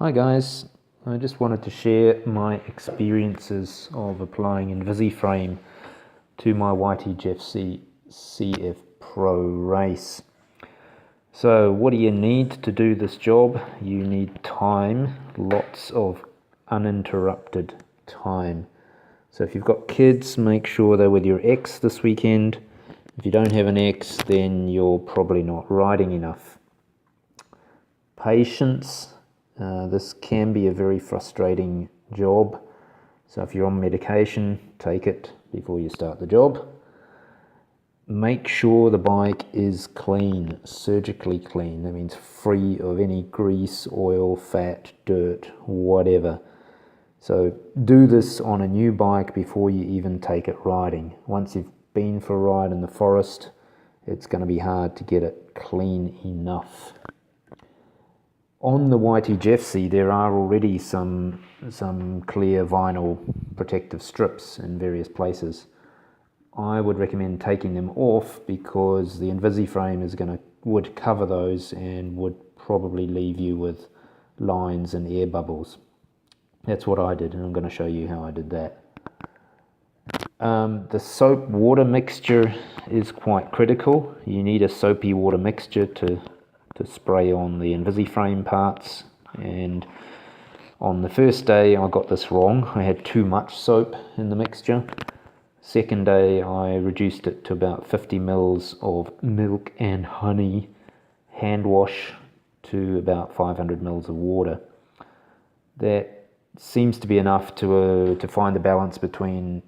Hi guys, I just wanted to share my experiences of applying Invisiframe to my YT Jeffsy CF Pro race. So what do you need to do this job? You need time, lots of uninterrupted time. So if you've got kids, make sure they're with your ex this weekend. If you don't have an ex, then you're probably not riding enough. Patience. This can be a very frustrating job, so if you're on medication, take it before you start the job. Make sure the bike is clean, surgically clean. That means free of any grease, oil, fat, dirt, whatever. So do this on a new bike before you even take it riding. Once you've been for a ride in the forest, it's going to be hard to get it clean enough. On the YT Jeffsy, there are already some clear vinyl protective strips in various places. I would recommend taking them off because the Invisiframe would cover those and would probably leave you with lines and air bubbles. That's what I did, and I'm going to show you how I did that. The soap water mixture is quite critical. You need a soapy water mixture to spray on the Invisiframe parts, and on the first day I got this wrong. I had too much soap in the mixture. Second day I reduced it to about 50 mils of milk and honey hand wash to about 500 mils of water. That seems to be enough to find the balance between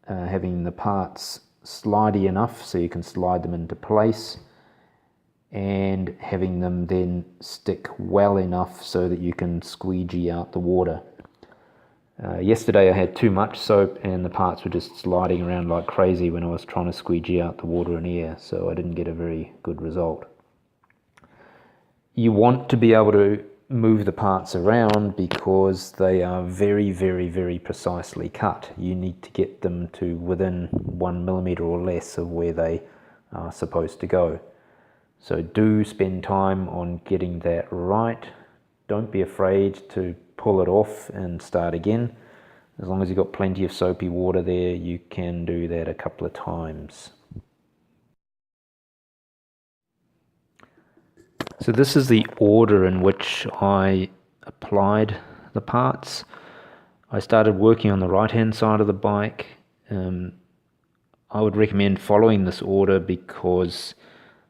having the parts slidey enough so you can slide them into place, and having them then stick well enough so that you can squeegee out the water. Yesterday I had too much soap and the parts were just sliding around like crazy when I was trying to squeegee out the water and air, so I didn't get a very good result. You want to be able to move the parts around because they are very, very, very precisely cut. You need to get them to within 1 millimeter or less of where they are supposed to go. So do spend time on getting that right. Don't be afraid to pull it off and start again. As long as you've got plenty of soapy water there, you can do that a couple of times. So this is the order in which I applied the parts. I started working on the right hand side of the bike. I would recommend following this order because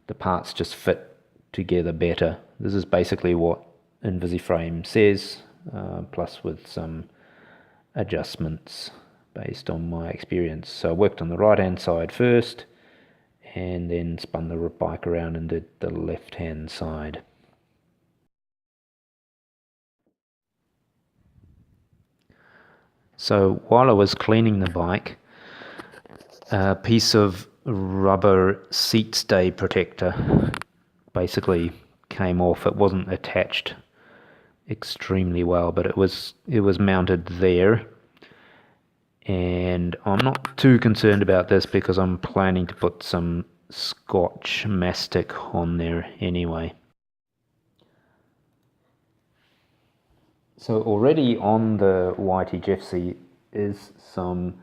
the parts just fit together better. This is basically what Invisiframe says, plus with some adjustments based on my experience. So I worked on the right hand side first and then spun the bike around and did the left hand side. So while I was cleaning the bike, a piece of rubber seat stay protector basically came off. It wasn't attached extremely well, but it was mounted there, and I'm not too concerned about this because I'm planning to put some Scotch mastic on there anyway. So already on the YT Jeffsy is some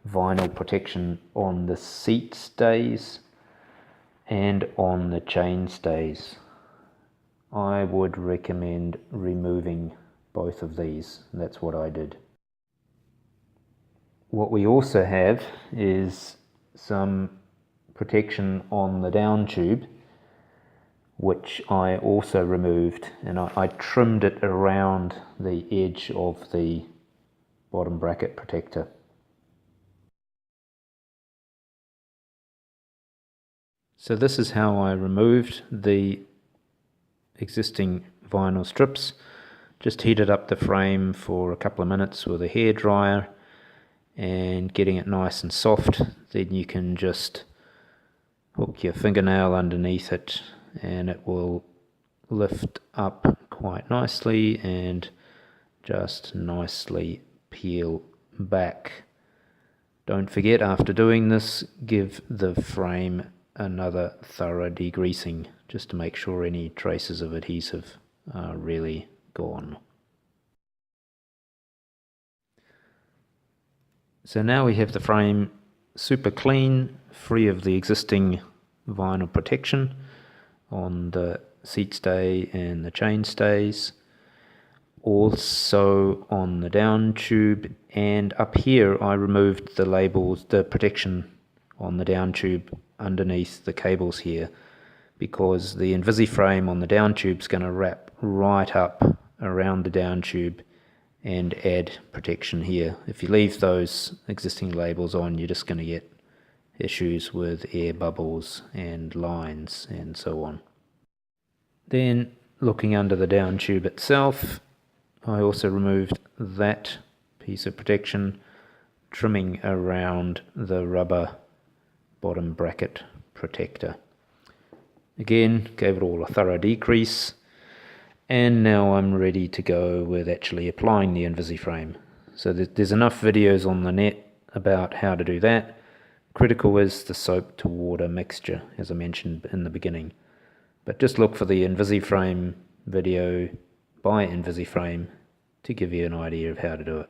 vinyl protection on the seat stays and on the chain stays. I would recommend removing both of these. That's what I did. What we also have is some protection on the down tube, which I also removed, and I trimmed it around the edge of the bottom bracket protector. So this is how I removed the existing vinyl strips. Just heated up the frame for a couple of minutes with a hairdryer and getting it nice and soft. Then you can just hook your fingernail underneath it and it will lift up quite nicely and just nicely peel back. Don't forget, after doing this, give the frame another thorough degreasing just to make sure any traces of adhesive are really gone. So now we have the frame super clean, free of the existing vinyl protection on the seat stay and the chain stays. Also on the down tube, and up here I removed the labels, the protection on the down tube underneath the cables here, because the Invisiframe on the down tube is going to wrap right up around the down tube and add protection here. If you leave those existing labels on, you're just going to get issues with air bubbles and lines and so on. Then looking under the down tube itself, I also removed that piece of protection, trimming around the rubber bottom bracket protector. Again, gave it all a thorough decrease, and now I'm ready to go with actually applying the Invisiframe. So there's enough videos on the net about how to do that. Critical is the soap to water mixture, as I mentioned in the beginning. But just look for the Invisiframe video by Invisiframe to give you an idea of how to do it.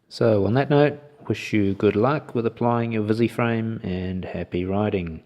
So on that note, wish you good luck with applying your Invisiframe and happy riding.